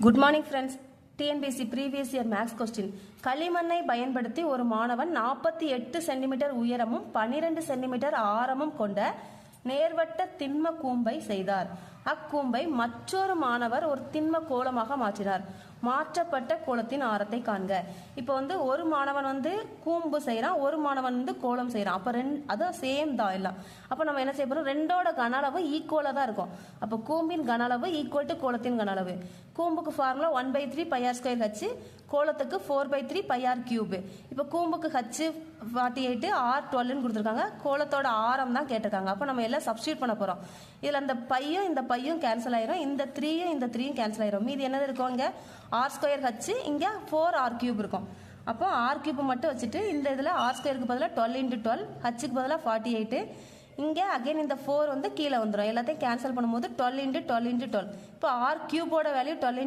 Good morning friends. TNPSC previous year maths question. களிமண்ணை பயன்படுத்தி ஒரு மாணவன் 48 சென்டிமீட்டர் உயரமும் 12 சென்டிமீட்டர் ஆரமும் கொண்ட நேர்வட்ட திண்ம கூம்பை செய்தார். அக்கூம்பை மற்றொரு மாணவர் ஒரு திண்ம கோளமாக மாற்றினார். மாற்றப்பட்ட கோளத்தின் ஆரத்தை காண்க. இப்போ ஒரு மாணவன் கூம்பு செய்யறான், ஒரு மாணவன் கோளம் செய்யறான். அப்ப அதான் சேம் தான் எல்லாம். அப்ப நம்ம என்ன செய்ய போறோம், ரெண்டோட கன அளவு ஈக்குவலா தான் இருக்கும். அப்ப கூம்பின் கன அளவு ஈக்குவல் டு கோளத்தின் கன அளவு. கூம்புக்கு ஃபார்முலா 1/3 πr² h, கோளத்துக்கு 4/3 πr³. இப்போ கூம்புக்கு h 48, r 12 கொடுத்துருக்காங்க. கோளத்தோட ஆரம் தான் கேட்டிருக்காங்க. அப்போ நம்ம எல்லாம் சப்ஸ்டியூட் பண்ண போறோம். இதுல இந்த பையும் இந்த பையும் கேன்சல் ஆயிரும், இந்த 3யும் இந்த 3யும் கேன்சல் ஆயிரும். மீதி என்னது இருக்கும், இங்க r² h, இங்க 4r³ இருக்கும். அப்போ r³ மட்டும் வச்சுட்டு இந்த இதுல r²க்கு பதிலாக 12 × 12, hக்கு பதிலாக 48. இங்கே அகைன் இந்த 4 கீழே வந்துடும். எல்லாத்தையும் கேன்சல் பண்ணும்போது 12 × 12 × 12. இப்போ r³ வேல்யூ 12